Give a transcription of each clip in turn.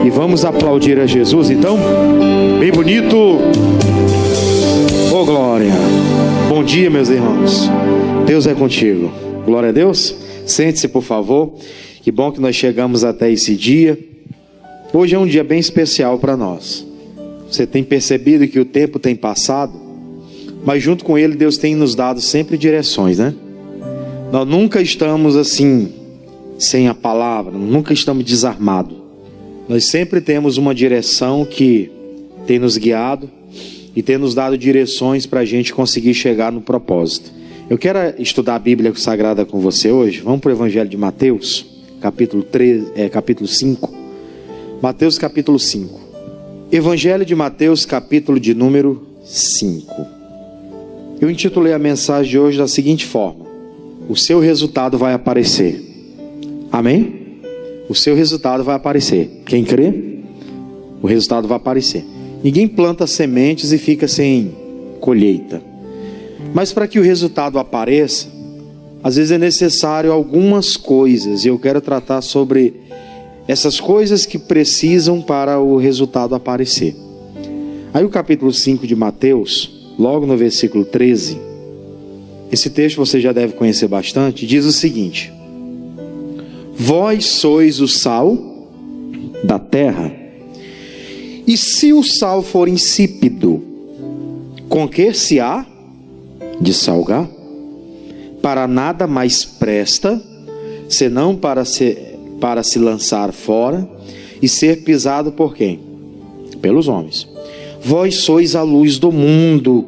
E vamos aplaudir a Jesus, então? Bem bonito. Oh, glória. Bom dia, meus irmãos. Deus é contigo. Glória a Deus. Sente-se, por favor. Que bom que nós chegamos até esse dia. Hoje é um dia bem especial para nós. Você tem percebido que o tempo tem passado, mas junto com ele, Deus tem nos dado sempre direções, né? Nós nunca estamos assim, sem a palavra, nunca estamos desarmados. Nós sempre temos uma direção que tem nos guiado e tem nos dado direções para a gente conseguir chegar no propósito. Eu quero estudar a Bíblia Sagrada com você hoje. Vamos para o Evangelho de Mateus, capítulo 5. Mateus, capítulo 5. Evangelho de Mateus, capítulo de número 5. Eu intitulei a mensagem de hoje da seguinte forma: o seu resultado vai aparecer. Amém? O seu resultado vai aparecer. Quem crê? O resultado vai aparecer. Ninguém planta sementes e fica sem colheita. Mas para que o resultado apareça, às vezes é necessário algumas coisas. E eu quero tratar sobre essas coisas que precisam para o resultado aparecer. Aí o capítulo 5 de Mateus, logo no versículo 13, esse texto você já deve conhecer bastante, diz o seguinte: vós sois o sal da terra, e se o sal for insípido, com que se há de salgar? Para nada mais presta, senão para se lançar fora e ser pisado por quem? Pelos homens. Vós sois a luz do mundo.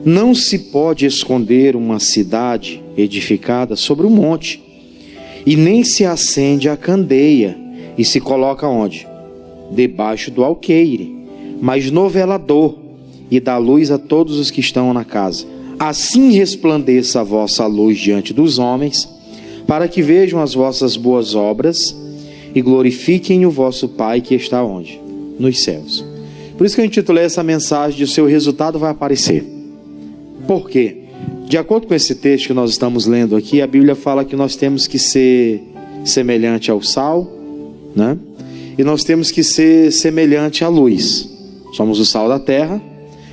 Não se pode esconder uma cidade edificada sobre um monte, e nem se acende a candeia e se coloca onde? Debaixo do alqueire, mas no velador, e dá luz a todos os que estão na casa. Assim resplandeça a vossa luz diante dos homens, para que vejam as vossas boas obras e glorifiquem o vosso Pai que está onde? Nos céus. Por isso que eu intitulei essa mensagem de: o seu resultado vai aparecer. Por quê? De acordo com esse texto que nós estamos lendo aqui, a Bíblia fala que nós temos que ser semelhante ao sal, né? E nós temos que ser semelhante à luz. Somos o sal da terra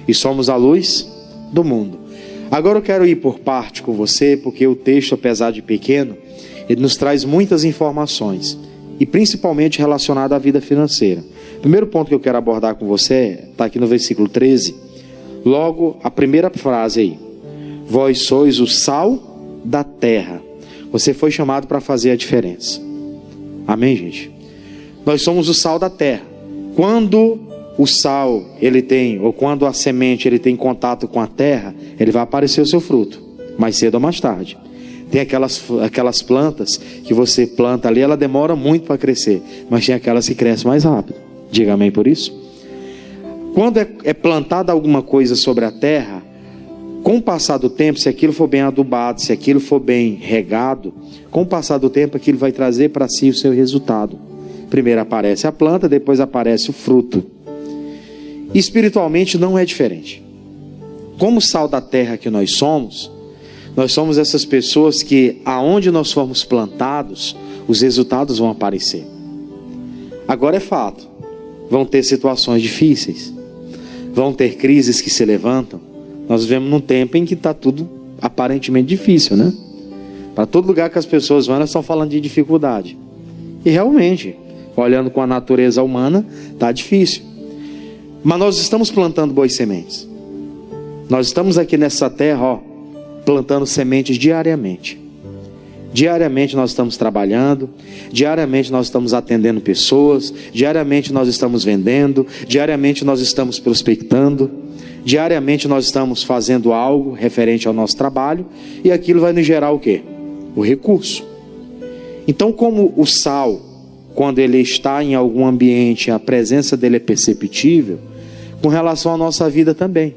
e somos a luz do mundo. Agora eu quero ir por parte com você, porque o texto, apesar de pequeno, ele nos traz muitas informações, e principalmente relacionado à vida financeira. O primeiro ponto que eu quero abordar com você está aqui no versículo 13, logo a primeira frase aí: vós sois o sal da terra. Você foi chamado para fazer a diferença. Amém, gente? Nós somos o sal da terra. Quando o sal, ele tem, ou quando a semente, ele tem contato com a terra, ele vai aparecer o seu fruto, mais cedo ou mais tarde. Tem aquelas plantas que você planta ali, ela demora muito para crescer, mas tem aquelas que crescem mais rápido. Diga amém por isso. Quando é plantada alguma coisa sobre a terra, com o passar do tempo, se aquilo for bem adubado, se aquilo for bem regado, com o passar do tempo, aquilo vai trazer para si o seu resultado. Primeiro aparece a planta, depois aparece o fruto. Espiritualmente não é diferente. Como sal da terra que nós somos essas pessoas que, aonde nós formos plantados, os resultados vão aparecer. Agora é fato, vão ter situações difíceis, vão ter crises que se levantam. Nós vivemos num tempo em que está tudo aparentemente difícil, né? Para todo lugar que as pessoas vão, elas estão falando de dificuldade. E realmente, olhando com a natureza humana, está difícil. Mas nós estamos plantando boas sementes. Nós estamos aqui nessa terra, plantando sementes diariamente. Diariamente nós estamos trabalhando, diariamente nós estamos atendendo pessoas, diariamente nós estamos vendendo, diariamente nós estamos prospectando, diariamente nós estamos fazendo algo referente ao nosso trabalho, e aquilo vai nos gerar o quê? O recurso. Então, como o sal, quando ele está em algum ambiente, a presença dele é perceptível, com relação à nossa vida também.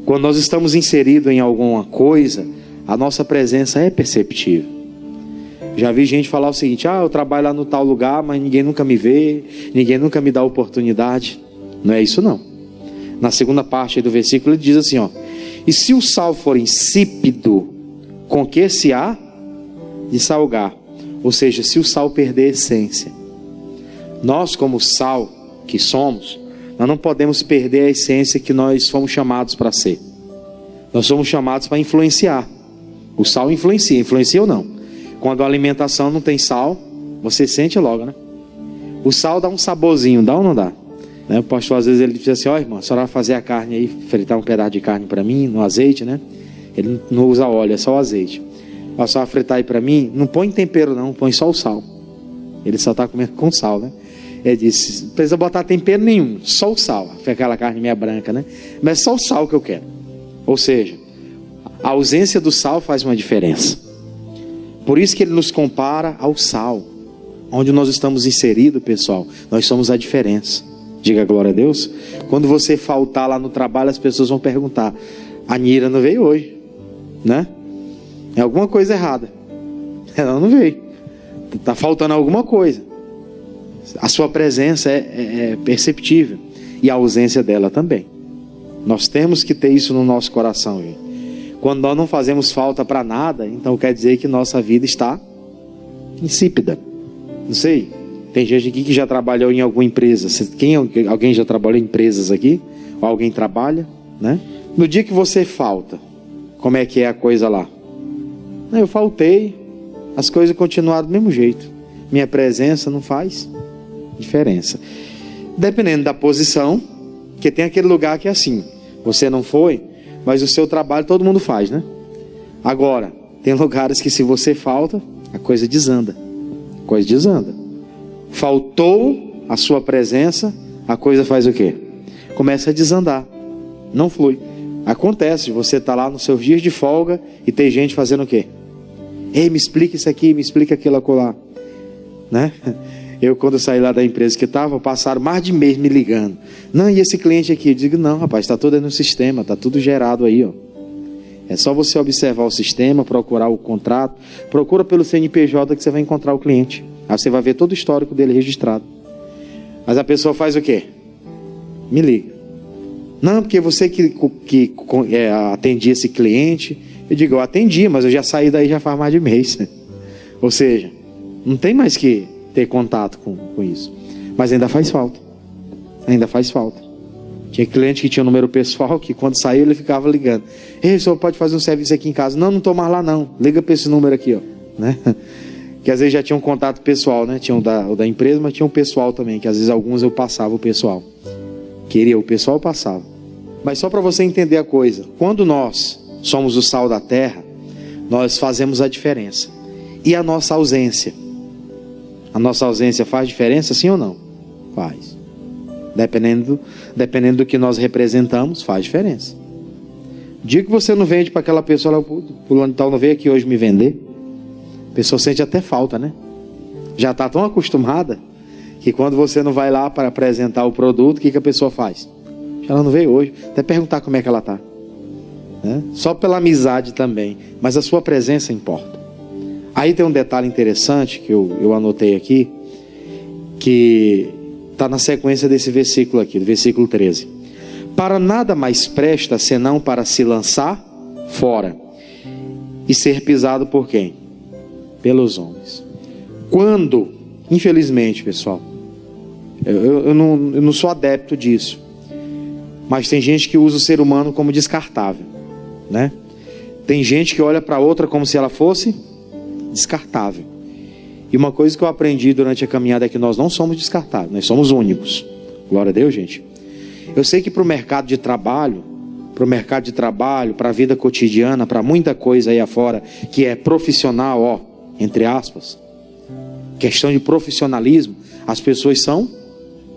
Quando nós estamos inseridos em alguma coisa, a nossa presença é perceptível. Já vi gente falar o seguinte: eu trabalho lá no tal lugar, mas ninguém nunca me vê, ninguém nunca me dá oportunidade. Não é isso não. Na segunda parte do versículo ele diz assim, e se o sal for insípido, com que se há de salgar? Ou seja, se o sal perder a essência. Nós, como sal que somos, nós não podemos perder a essência que nós fomos chamados para ser. Nós somos chamados para influenciar. O sal influencia ou não? Quando a alimentação não tem sal, você sente logo, né? O sal dá um saborzinho, dá ou não dá? Né? O pastor às vezes ele diz assim: ó, irmão, a senhora vai fazer a carne aí, fritar um pedaço de carne para mim, no azeite, né? Ele não usa óleo, é só o azeite. A senhora fritar aí para mim, não põe tempero não, põe só o sal. Ele só está comendo com sal, né? Ele disse: não precisa botar tempero nenhum, só o sal. Foi aquela carne meia branca, né? Mas é só o sal que eu quero. Ou seja, a ausência do sal faz uma diferença. Por isso que ele nos compara ao sal. Onde nós estamos inseridos, pessoal, nós somos a diferença. Diga glória a Deus. Quando você faltar lá no trabalho, as pessoas vão perguntar: a Nira não veio hoje, né? É alguma coisa errada. Ela não veio. Está faltando alguma coisa. A sua presença é perceptível. E a ausência dela também. Nós temos que ter isso no nosso coração, gente. Quando nós não fazemos falta para nada, então quer dizer que nossa vida está insípida. Não sei, tem gente aqui que já trabalhou em alguma empresa. Alguém já trabalhou em empresas aqui? Ou alguém trabalha, né? No dia que você falta, como é que é a coisa lá? Eu faltei, as coisas continuaram do mesmo jeito. Minha presença não faz diferença. Dependendo da posição, porque tem aquele lugar que é assim: você não foi, mas o seu trabalho todo mundo faz, né? Agora, tem lugares que se você falta, a coisa desanda. A coisa desanda. Faltou a sua presença, a coisa faz o quê? Começa a desandar. Não flui. Acontece, você está lá nos seus dias de folga e tem gente fazendo o quê? Ei, me explica isso aqui, me explica aquilo acolá, né? Eu, quando eu saí lá da empresa que estava, passaram mais de mês me ligando. Não, e esse cliente aqui? Eu digo: não, rapaz, está tudo aí no sistema, está tudo gerado aí, ó. É só você observar o sistema, procurar o contrato, procura pelo CNPJ que você vai encontrar o cliente. Aí você vai ver todo o histórico dele registrado. Mas a pessoa faz o quê? Me liga. Não, porque você que atendia esse cliente. Eu digo: eu atendi, mas eu já saí daí já faz mais de mês. Ou seja, não tem mais que ter contato com isso. Mas ainda faz falta. Ainda faz falta. Tinha cliente que tinha um número pessoal que quando saiu ele ficava ligando: ei, o senhor pode fazer um serviço aqui em casa? Não, não estou mais lá não. Liga para esse número aqui, ó. Né? Que às vezes já tinha um contato pessoal, né? Tinha o da empresa, mas tinha um pessoal também, que às vezes alguns eu passava o pessoal. Queria, o pessoal passava. Mas só para você entender a coisa, quando nós somos o sal da terra, nós fazemos a diferença. E a nossa ausência? A nossa ausência faz diferença, sim ou não? Faz. Dependendo do que nós representamos, faz diferença. O dia que você não vende para aquela pessoa, fulano de tal não veio aqui hoje me vender, a pessoa sente até falta, né? Já está tão acostumada que quando você não vai lá para apresentar o produto, o que a pessoa faz? Ela não veio hoje. Até perguntar como é que ela está, né? Só pela amizade também. Mas a sua presença importa. Aí tem um detalhe interessante que eu anotei aqui, que está na sequência desse versículo aqui, do versículo 13. Para nada mais presta senão para se lançar fora e ser pisado por quem? Pelos homens. Quando, infelizmente, pessoal, eu não sou adepto disso, mas tem gente que usa o ser humano como descartável, né? Tem gente que olha para outra como se ela fosse descartável. E uma coisa que eu aprendi durante a caminhada é que nós não somos descartáveis, nós somos únicos. Glória a Deus, gente. Eu sei que para o mercado de trabalho, para a vida cotidiana, para muita coisa aí afora que é profissional, ó, entre aspas, questão de profissionalismo, as pessoas são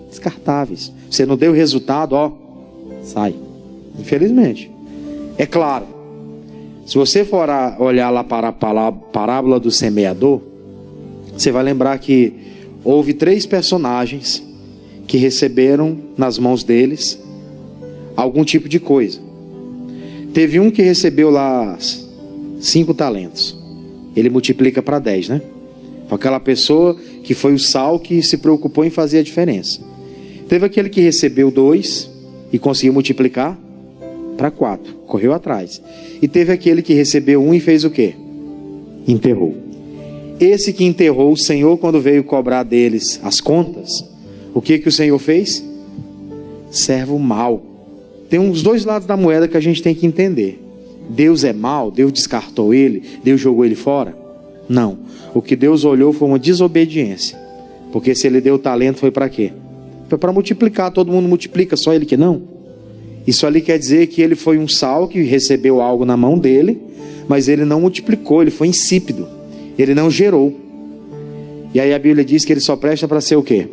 descartáveis. Você não deu resultado, ó, sai. Infelizmente. É claro, se você for olhar lá para a parábola do semeador, você vai lembrar que houve 3 personagens que receberam nas mãos deles algum tipo de coisa. Teve um que recebeu lá 5 talentos. Ele multiplica para 10, né? Foi aquela pessoa que foi o sal que se preocupou em fazer a diferença. Teve aquele que recebeu 2 e conseguiu multiplicar para 4, correu atrás. E teve aquele que recebeu 1 e fez o quê? Enterrou. Esse que enterrou, o Senhor, quando veio cobrar deles as contas, O que o Senhor fez? Servo mau. Tem uns dois lados da moeda que a gente tem que entender. Deus é mau? Deus descartou ele? Deus jogou ele fora? Não. O que Deus olhou foi uma desobediência. Porque se ele deu o talento, foi para quê? Foi para multiplicar. Todo mundo multiplica, só ele que não. Isso ali quer dizer que ele foi um sal que recebeu algo na mão dele, mas ele não multiplicou, ele foi insípido. Ele não gerou. E aí a Bíblia diz que ele só presta para ser o quê?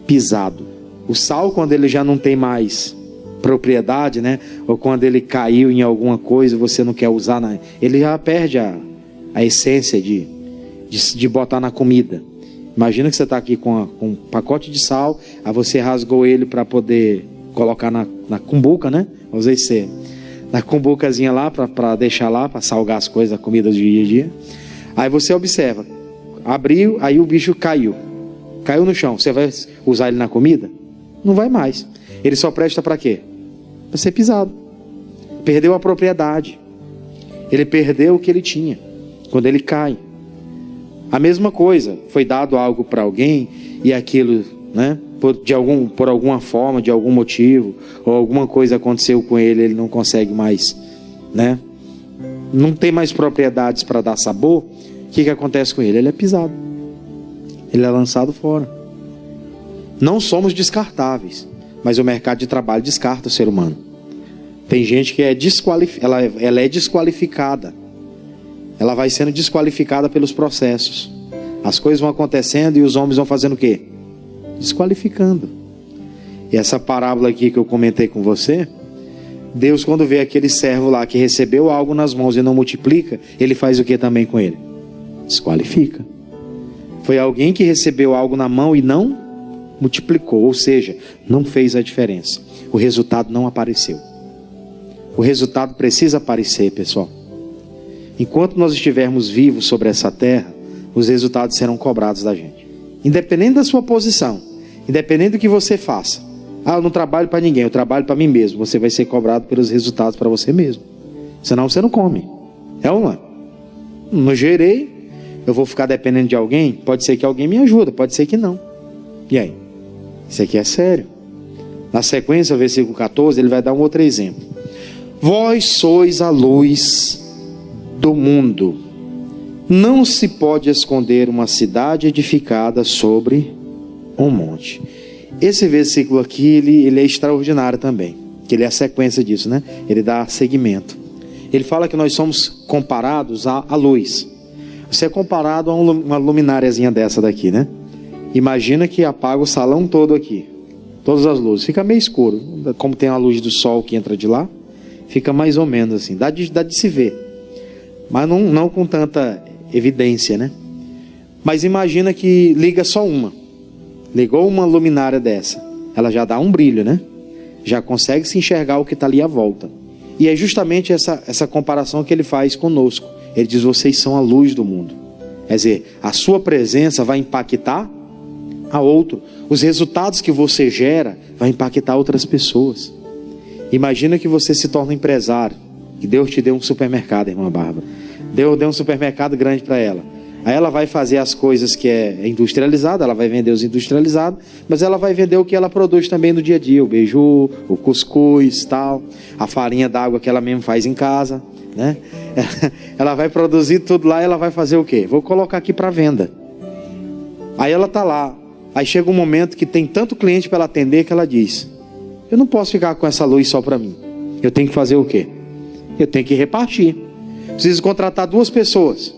Pisado. O sal, quando ele já não tem mais propriedade, né? Ou quando ele caiu em alguma coisa, você não quer usar, ele já perde a essência de botar na comida. Imagina que você está aqui com um pacote de sal, aí você rasgou ele para poder colocar na cumbuca, né? Usei ser na cumbucazinha lá, para deixar lá, para salgar as coisas, a comida do dia a dia. Aí você observa, abriu, aí o bicho caiu no chão. Você vai usar ele na comida? Não vai mais. Ele só presta para quê? Para ser pisado. Perdeu a propriedade. Ele perdeu o que ele tinha quando ele cai. A mesma coisa, foi dado algo para alguém e aquilo, né, por alguma forma, de algum motivo, ou alguma coisa aconteceu com ele, ele não consegue mais, né, não tem mais propriedades para dar sabor. O que acontece com ele? Ele é pisado, ele é lançado fora. Não somos descartáveis, mas o mercado de trabalho descarta o ser humano. Tem gente que ela é desqualificada. Ela vai sendo desqualificada pelos processos. As coisas vão acontecendo e os homens vão fazendo o quê? Desqualificando. E essa parábola aqui que eu comentei com você, Deus, quando vê aquele servo lá que recebeu algo nas mãos e não multiplica, ele faz o que também com ele? Desqualifica. Foi alguém que recebeu algo na mão e não multiplicou, ou seja, não fez a diferença. O resultado não apareceu. O resultado precisa aparecer, pessoal. Enquanto nós estivermos vivos sobre essa terra, os resultados serão cobrados da gente. Independente da sua posição, independente do que você faça. Eu não trabalho para ninguém, eu trabalho para mim mesmo. Você vai ser cobrado pelos resultados para você mesmo. Senão você não come. É ou não é? Não gerei, eu vou ficar dependendo de alguém? Pode ser que alguém me ajude, pode ser que não. E aí? Isso aqui é sério. Na sequência, o versículo 14, ele vai dar um outro exemplo. Vós sois a luz do mundo. Não se pode esconder uma cidade edificada sobre um monte. Esse versículo aqui, ele é extraordinário também, que ele é a sequência disso, né? Ele dá seguimento. Ele fala que nós somos comparados à luz. Você é comparado a uma lumináriazinha dessa daqui, né? Imagina que apaga o salão todo aqui, todas as luzes, fica meio escuro. Como tem a luz do sol que entra de lá, fica mais ou menos assim, dá de se ver, mas não com tanta evidência, né? Mas imagina que liga só uma. Ligou uma luminária dessa, ela já dá um brilho, né? Já consegue se enxergar o que está ali à volta. E é justamente essa comparação que ele faz conosco. Ele diz, vocês são a luz do mundo. Quer dizer, a sua presença vai impactar a outro. Os resultados que você gera vai impactar outras pessoas. Imagina que você se torna um empresário, que Deus te deu um supermercado, irmã Bárbara. Deus deu um supermercado grande para ela. Aí ela vai fazer as coisas que é industrializado, ela vai vender os industrializados, mas ela vai vender o que ela produz também no dia a dia, o beiju, o cuscuz, tal, a farinha d'água que ela mesmo faz em casa, né? Ela vai produzir tudo lá e ela vai fazer o quê? Vou colocar aqui para venda. Aí ela tá lá, aí chega um momento que tem tanto cliente para ela atender que ela diz, eu não posso ficar com essa luz só para mim, eu tenho que fazer o quê? Eu tenho que repartir, preciso contratar 2 pessoas.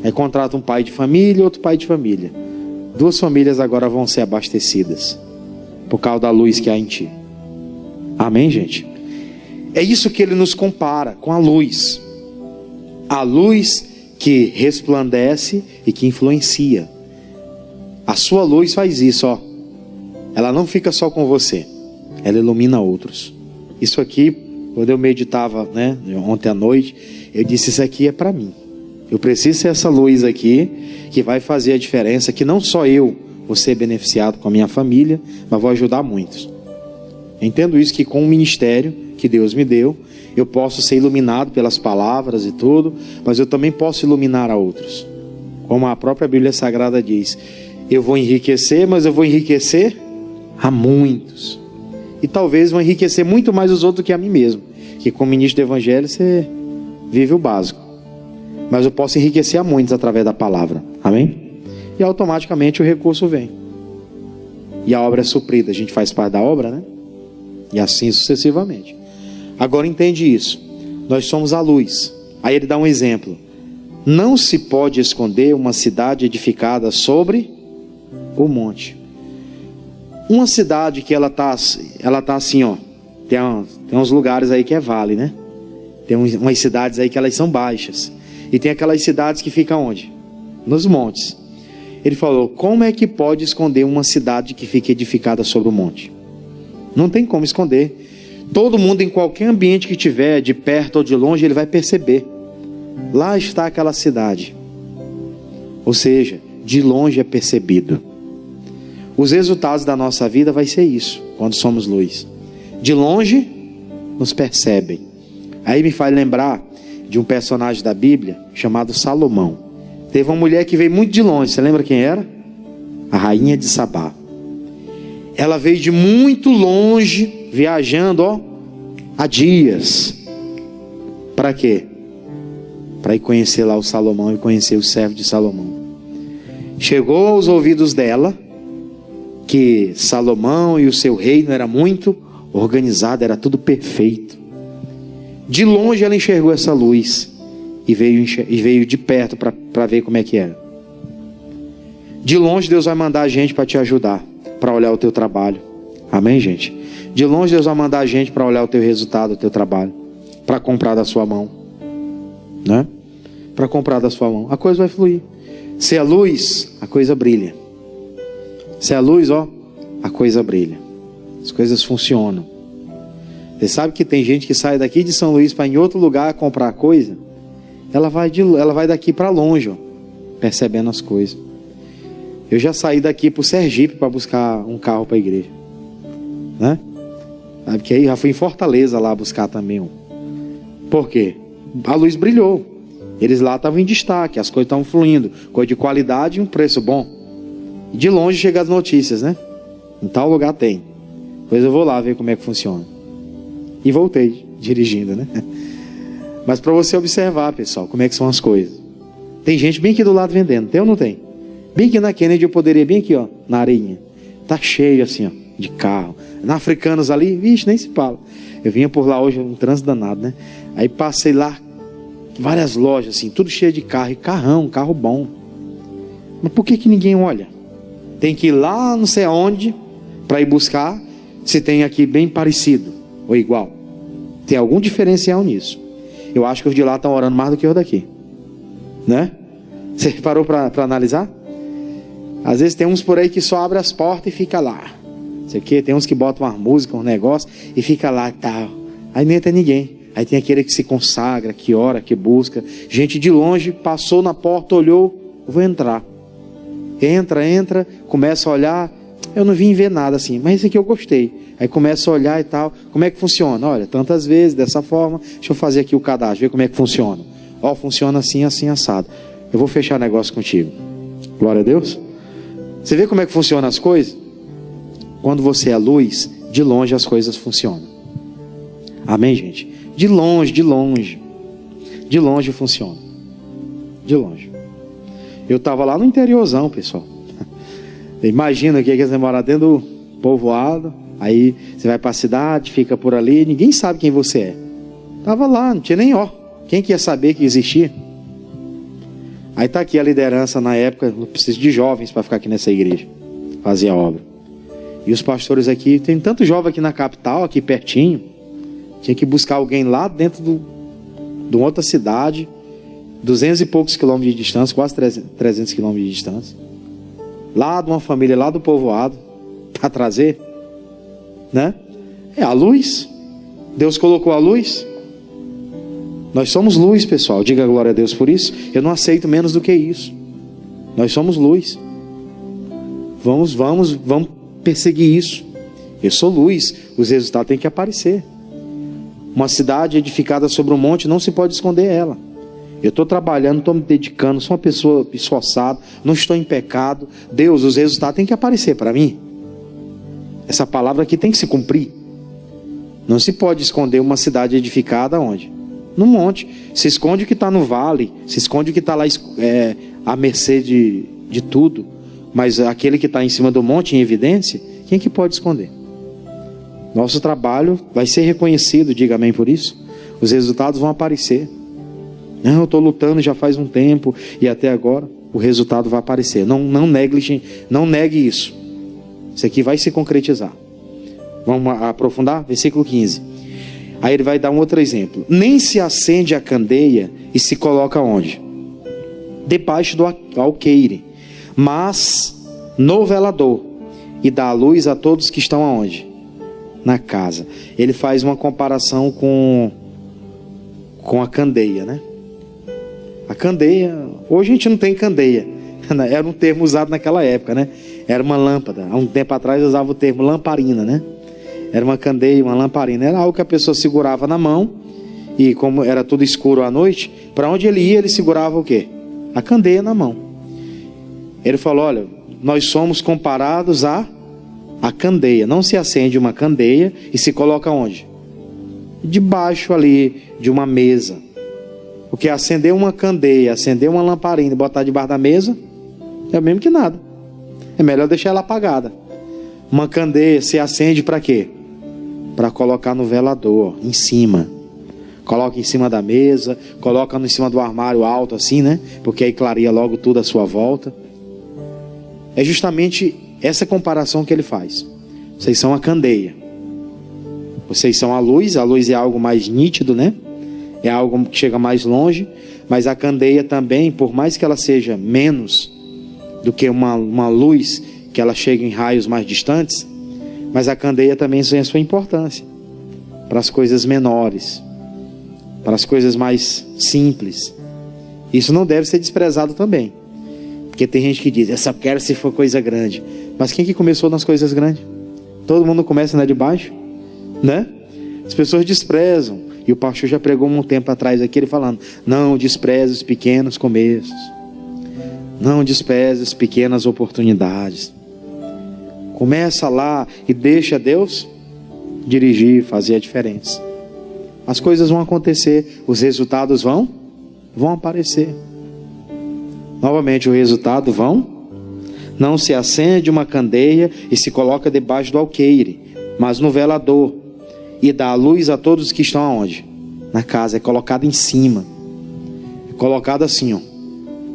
Aí contrata um pai de família e outro pai de família. 2 famílias agora vão ser abastecidas por causa da luz que há em ti. Amém, gente? É isso que ele nos compara com a luz. A luz que resplandece e que influencia. A sua luz faz isso, ó. Ela não fica só com você, ela ilumina outros. Isso aqui, quando eu meditava, né, ontem à noite, eu disse, isso aqui é para mim. Eu preciso ser essa luz aqui, que vai fazer a diferença, que não só eu vou ser beneficiado com a minha família, mas vou ajudar muitos. Eu entendo isso, que com o ministério que Deus me deu, eu posso ser iluminado pelas palavras e tudo, mas eu também posso iluminar a outros. Como a própria Bíblia Sagrada diz, Eu vou enriquecer, mas eu vou enriquecer a muitos. E talvez vou enriquecer muito mais os outros do que a mim mesmo. Que como ministro do Evangelho você vive o básico. Mas eu posso enriquecer a muitos através da palavra. Amém? E automaticamente o recurso vem. E a obra é suprida. A gente faz parte da obra, né? E assim sucessivamente. Agora entende isso. Nós somos a luz. Aí ele dá um exemplo. Não se pode esconder uma cidade edificada sobre o monte. Uma cidade que ela tá assim, ó. Tem uns lugares aí que é vale, né? Tem umas cidades aí que elas são baixas. E tem aquelas cidades que ficam onde? Nos montes. Ele falou, como é que pode esconder uma cidade que fica edificada sobre o monte? Não tem como esconder. Todo mundo, em qualquer ambiente que tiver, de perto ou de longe, ele vai perceber. Lá está aquela cidade. Ou seja, de longe é percebido. Os resultados da nossa vida vai ser isso, quando somos luz. De longe, nos percebem. Aí me faz lembrar de um personagem da Bíblia, chamado Salomão. Teve uma mulher que veio muito de longe, você lembra quem era? A rainha de Sabá. Ela veio de muito longe, viajando, ó, há dias. Para quê? Para ir conhecer lá o Salomão e conhecer o servo de Salomão. Chegou aos ouvidos dela que Salomão e o seu reino era muito organizado, era tudo perfeito. De longe ela enxergou essa luz e veio de perto para ver como é que era. De longe Deus vai mandar a gente para te ajudar, para olhar o teu trabalho. Amém, gente? De longe Deus vai mandar a gente para olhar o teu resultado, o teu trabalho, para comprar da sua mão, né? Para comprar da sua mão, a coisa vai fluir. Se é luz, a coisa brilha. Se é luz, ó, a coisa brilha. As coisas funcionam. Você sabe que tem gente que sai daqui de São Luís para em outro lugar comprar coisa. Ela vai daqui para longe, ó, percebendo as coisas. Eu já saí daqui para o Sergipe para buscar um carro para a igreja, né? Sabe que aí já fui em Fortaleza lá buscar também um. Por quê? A luz brilhou. Eles lá estavam em destaque, as coisas estavam fluindo, coisa de qualidade e um preço bom. E de longe chegam as notícias, né? Em tal lugar tem. Pois eu vou lá ver como é que funciona. E voltei dirigindo, né? Mas para você observar, pessoal, como é que são as coisas. Tem gente bem aqui do lado vendendo, tem ou não tem? Bem aqui na Kennedy eu poderia, bem aqui, ó, na areinha. Tá cheio assim, ó, de carro. Na Africanos ali, vixe, nem se fala. Eu vinha por lá hoje, um trânsito danado, né? Aí passei lá, várias lojas assim, tudo cheio de carro. E carrão, carro bom. Mas por que ninguém olha? Tem que ir lá não sei aonde para ir buscar, se tem aqui bem parecido ou igual. Tem algum diferencial nisso. Eu acho que os de lá estão orando mais do que os daqui, né? Você parou para analisar? Às vezes tem uns por aí que só abre as portas e fica lá. Sei o quê? Tem uns que botam uma música, um negócio e fica lá e tal. Aí nem entra ninguém. Aí tem aquele que se consagra, que ora, que busca. Gente de longe passou na porta, olhou, vou entrar. Entra, começa a olhar. Eu não vim ver nada assim, mas esse aqui eu gostei. Aí começa a olhar e tal. Como é que funciona? Olha, tantas vezes, dessa forma. Deixa eu fazer aqui o cadastro, ver como é que funciona. Ó, funciona assim, assim, assado. Eu vou fechar negócio contigo. Glória a Deus. Você vê como é que funcionam as coisas? Quando você é luz, de longe as coisas funcionam. Amém, gente? De longe. De longe funciona. De longe. Eu estava lá no interiorzão, pessoal. Imagina que você mora dentro do povoado. Aí você vai para a cidade, fica por ali. Ninguém sabe quem você é. Estava lá, não tinha nem ó. Quem que ia saber que existia? Aí está aqui a liderança na época. Eu preciso de jovens para ficar aqui nessa igreja, fazer a obra. E os pastores aqui, tem tanto jovem aqui na capital, aqui pertinho. Tinha que buscar alguém lá dentro de uma outra cidade, 200 e poucos quilômetros de distância, quase 300 quilômetros de distância. Lá de uma família, lá do povoado, para trazer, né? É a luz. Deus colocou a luz. Nós somos luz, pessoal. Diga glória a Deus por isso. Eu não aceito menos do que isso. Nós somos luz. Vamos perseguir isso. Eu sou luz. Os resultados têm que aparecer. Uma cidade edificada sobre um monte, não se pode esconder ela. eu estou trabalhando, estou me dedicando, sou uma pessoa esforçada, não estou em pecado. Deus, os resultados têm que aparecer para mim. Essa palavra aqui tem que se cumprir. Não se pode esconder uma cidade edificada onde? No monte. Se esconde o que está no vale, se esconde o que está lá à mercê de tudo. Mas aquele que está em cima do monte, em evidência, quem que pode esconder? Nosso trabalho vai ser reconhecido, diga amém por isso. Os resultados vão aparecer. Não, eu estou lutando já faz um tempo e até agora o resultado vai aparecer. Não negue isso. Isso aqui vai se concretizar. Vamos aprofundar? Versículo 15. Aí ele vai dar um outro exemplo. Nem se acende a candeia e se coloca onde? Debaixo do alqueire, mas no velador, e dá a luz a todos que estão aonde? Na casa. Ele faz uma comparação com a candeia, né? A candeia, hoje a gente não tem candeia, era um termo usado naquela época, né? Era uma lâmpada. Há um tempo atrás eu usava o termo lamparina, né? Era uma candeia, uma lamparina. Era algo que a pessoa segurava na mão. E como era tudo escuro à noite, para onde ele ia, ele segurava o quê? A candeia na mão. Ele falou, olha, nós somos comparados a candeia. Não se acende uma candeia e se coloca onde? Debaixo ali de uma mesa. Porque acender uma candeia, acender uma lamparina e botar debaixo da mesa, é o mesmo que nada. É melhor deixar ela apagada. Uma candeia se acende para quê? Para colocar no velador, em cima. Coloca em cima da mesa, coloca em cima do armário alto assim, né? Porque aí clareia logo tudo à sua volta. É justamente essa comparação que ele faz. Vocês são a candeia. Vocês são a luz é algo mais nítido, né? É algo que chega mais longe. Mas a candeia também, por mais que ela seja menos do que uma luz, que ela chega em raios mais distantes, mas a candeia também tem a sua importância para as coisas menores, para as coisas mais simples. Isso não deve ser desprezado também, porque tem gente que diz, eu só quero se for coisa grande. Mas quem que começou nas coisas grandes? Todo mundo começa, né, de baixo, né? As pessoas desprezam, e o pastor já pregou um tempo atrás aqui, ele falando, não despreze os pequenos começos, não despreze as pequenas oportunidades. Começa lá e deixa Deus dirigir, fazer a diferença. As coisas vão acontecer, os resultados vão aparecer. Novamente, o resultado não se acende uma candeia e se coloca debaixo do alqueire, mas no velador, e dá a luz a todos que estão aonde? Na casa. É colocado em cima, é colocado assim, ó.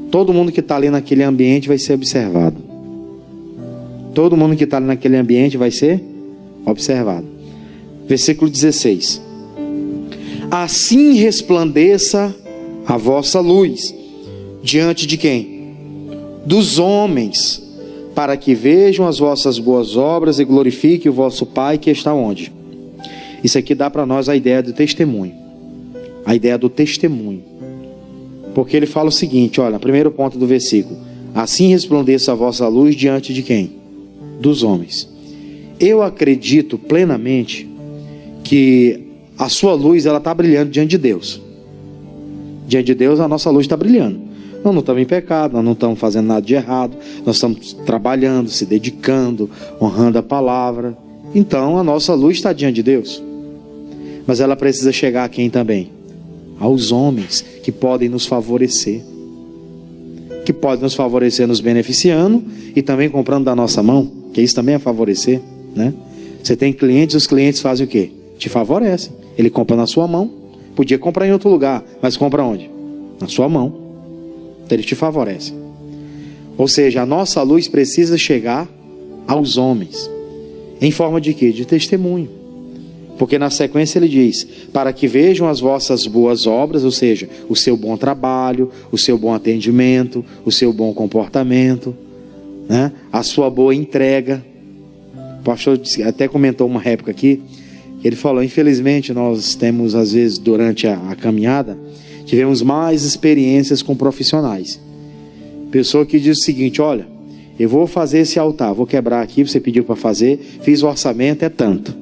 Todo mundo que está ali naquele ambiente vai ser observado. Todo mundo que está ali naquele ambiente vai ser observado. Versículo 16. Assim resplandeça a vossa luz diante de quem? Dos homens, para que vejam as vossas boas obras e glorifiquem o vosso Pai que está onde? Isso aqui dá para nós a ideia do testemunho. A ideia do testemunho. Porque ele fala o seguinte, olha, primeiro ponto do versículo. Assim resplandeça a vossa luz diante de quem? Dos homens. Eu acredito plenamente que a sua luz, ela está brilhando diante de Deus. Diante de Deus a nossa luz está brilhando. Nós não estamos em pecado, nós não estamos fazendo nada de errado, nós estamos trabalhando, se dedicando, honrando a palavra. Então a nossa luz está diante de Deus. Mas ela precisa chegar a quem também? Aos homens que podem nos favorecer. Que podem nos favorecer nos beneficiando e também comprando da nossa mão, que isso também é favorecer, né? Você tem clientes, os clientes fazem o quê? Te favorecem. Ele compra na sua mão. Podia comprar em outro lugar, mas compra onde? Na sua mão. Então ele te favorece. Ou seja, a nossa luz precisa chegar aos homens. Em forma de quê? De testemunho. Porque na sequência ele diz, para que vejam as vossas boas obras, ou seja, o seu bom trabalho, o seu bom atendimento, o seu bom comportamento, né? A sua boa entrega. O pastor até comentou uma época aqui, ele falou, infelizmente nós temos às vezes durante a caminhada, tivemos mais experiências com profissionais. Pessoa que diz o seguinte, olha, eu vou fazer esse altar, vou quebrar aqui, você pediu para fazer, fiz o orçamento, é tanto.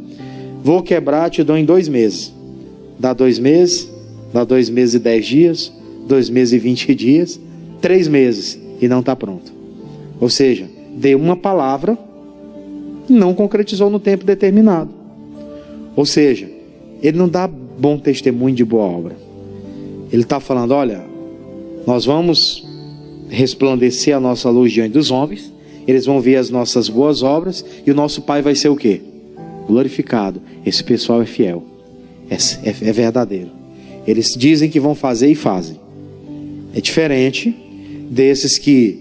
Vou quebrar, te dou em 2 meses. Dá 2 meses, dá 2 meses e 10 dias, 2 meses e 20 dias, 3 meses e não está pronto. Ou seja, deu uma palavra e não concretizou no tempo determinado. Ou seja, ele não dá bom testemunho de boa obra. Ele está falando, olha, nós vamos resplandecer a nossa luz diante dos homens, eles vão ver as nossas boas obras e o nosso Pai vai ser o quê? Glorificado. Esse pessoal é fiel, é verdadeiro. Eles dizem que vão fazer e fazem. É diferente desses que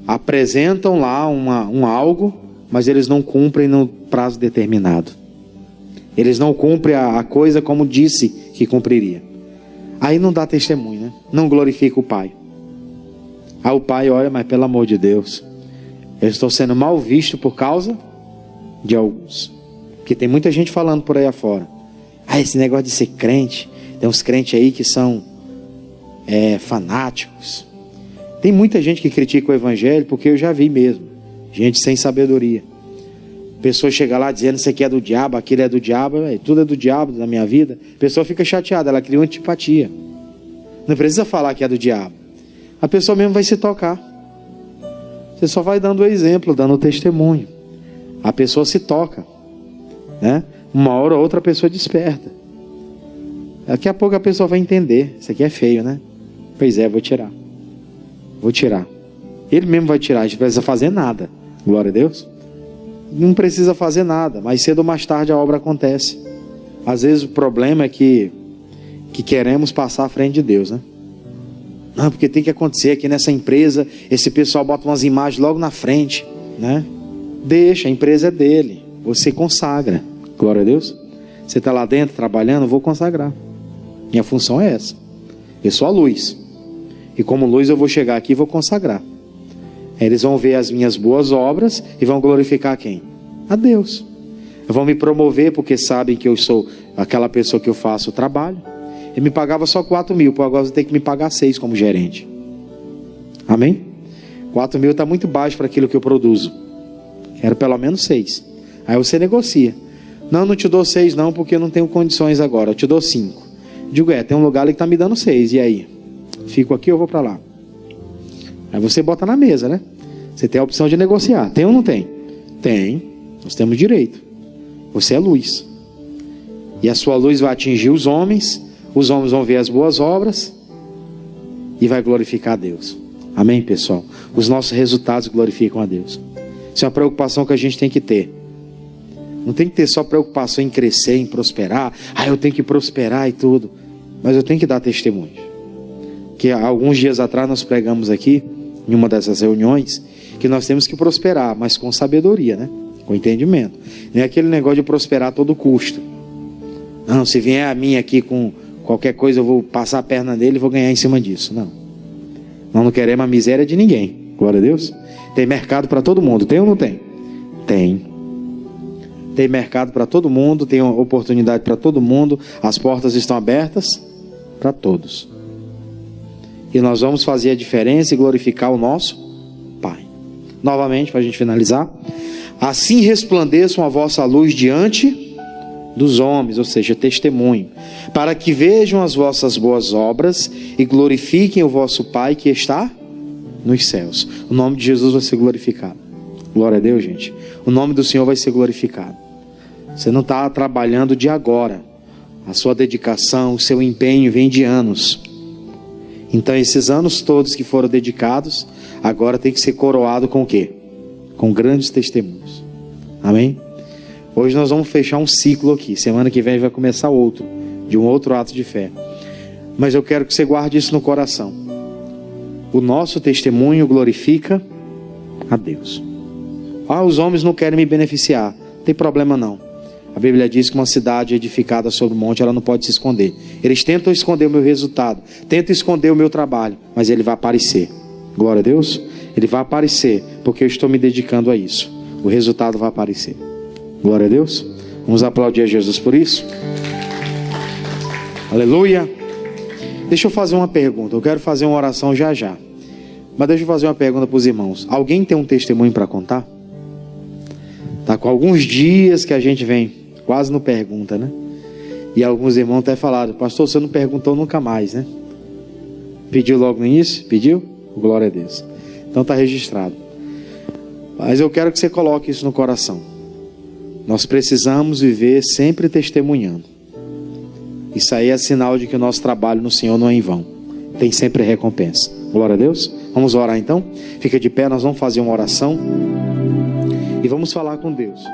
apresentam lá um algo, mas eles não cumprem no prazo determinado. Eles não cumprem a coisa como disse que cumpriria. Aí não dá testemunho, né? Não glorifica o Pai. Aí o Pai olha, mas pelo amor de Deus, eu estou sendo mal visto por causa de alguns. Porque tem muita gente falando por aí afora. Esse negócio de ser crente, tem uns crentes aí que são fanáticos. Tem muita gente que critica o evangelho, porque eu já vi mesmo. Gente sem sabedoria. Pessoa chega lá dizendo isso aqui é do diabo, aquilo é do diabo, tudo é do diabo na minha vida. A pessoa fica chateada, ela cria uma antipatia. Não precisa falar que é do diabo. A pessoa mesmo vai se tocar. Você só vai dando o exemplo, dando o testemunho. A pessoa se toca, né? Uma hora ou outra a pessoa desperta. Daqui a pouco a pessoa vai entender. Isso aqui é feio, né? Pois é, vou tirar. Ele mesmo vai tirar, a gente não precisa fazer nada. Glória a Deus. Não precisa fazer nada, mais cedo ou mais tarde a obra acontece. Às vezes o problema é que queremos passar à frente de Deus, né? Não, porque tem que acontecer aqui nessa empresa, esse pessoal bota umas imagens logo na frente, né? Deixa, a empresa é dele, você consagra. Glória a Deus. Você está lá dentro trabalhando, eu vou consagrar. Minha função é essa. Eu sou a luz. E como luz eu vou chegar aqui e vou consagrar. Eles vão ver as minhas boas obras e vão glorificar quem? A Deus. Vão me promover porque sabem que eu sou aquela pessoa que eu faço o trabalho. Ele me pagava só 4 mil, por agora você tem que me pagar 6 como gerente. Amém? 4 mil está muito baixo para aquilo que eu produzo. Quero pelo menos 6. Aí você negocia. Não te dou 6 não, porque eu não tenho condições agora. Eu te dou 5. Digo, tem um lugar ali que está me dando 6. E aí? Fico aqui ou vou para lá? Aí você bota na mesa, né? Você tem a opção de negociar. Tem ou não tem? Tem. Nós temos direito. Você é luz. E a sua luz vai atingir os homens. Os homens vão ver as boas obras. E vai glorificar a Deus. Amém, pessoal? Os nossos resultados glorificam a Deus. Isso é uma preocupação que a gente tem que ter. Não tem que ter só preocupação em crescer, em prosperar. Eu tenho que prosperar e tudo. Mas eu tenho que dar testemunho. Que alguns dias atrás nós pregamos aqui, em uma dessas reuniões, que nós temos que prosperar, mas com sabedoria, né? Com entendimento. Não é aquele negócio de prosperar a todo custo. Não, se vier a mim aqui com qualquer coisa, eu vou passar a perna nele e vou ganhar em cima disso. Não. Nós não queremos a miséria de ninguém. Glória a Deus. Tem mercado para todo mundo. Tem ou não tem? Tem. Tem mercado para todo mundo, tem oportunidade para todo mundo. As portas estão abertas para todos. E nós vamos fazer a diferença e glorificar o nosso Pai. Novamente, para a gente finalizar. Assim resplandeçam a vossa luz diante dos homens, ou seja, testemunho, para que vejam as vossas boas obras e glorifiquem o vosso Pai que está nos céus. O nome de Jesus vai ser glorificado. Glória a Deus, gente. O nome do Senhor vai ser glorificado. Você não está trabalhando de agora. A sua dedicação, o seu empenho vem de anos. Então esses anos todos que foram dedicados, agora tem que ser coroado com o quê? Com grandes testemunhos. Amém? Hoje nós vamos fechar um ciclo aqui. Semana que vem vai começar outro, de um outro ato de fé. Mas eu quero que você guarde isso no coração. O nosso testemunho glorifica a Deus. Os homens não querem me beneficiar. Não tem problema não. A Bíblia diz que uma cidade edificada sobre o monte, ela não pode se esconder. Eles tentam esconder o meu resultado, tentam esconder o meu trabalho, mas ele vai aparecer. Glória a Deus. Ele vai aparecer, porque eu estou me dedicando a isso. O resultado vai aparecer. Glória a Deus. Vamos aplaudir a Jesus por isso. Aleluia. Deixa eu fazer uma pergunta. Eu quero fazer uma oração já já. Mas deixa eu fazer uma pergunta para os irmãos. Alguém tem um testemunho para contar? Tá com alguns dias que a gente vem, quase não pergunta, né? E alguns irmãos até falaram, pastor, você não perguntou nunca mais, né? Pediu logo no início? Pediu? Glória a Deus. Então está registrado. Mas eu quero que você coloque isso no coração. Nós precisamos viver sempre testemunhando. Isso aí é sinal de que o nosso trabalho no Senhor não é em vão. Tem sempre recompensa. Glória a Deus. Vamos orar então? Fica de pé, nós vamos fazer uma oração. E vamos falar com Deus.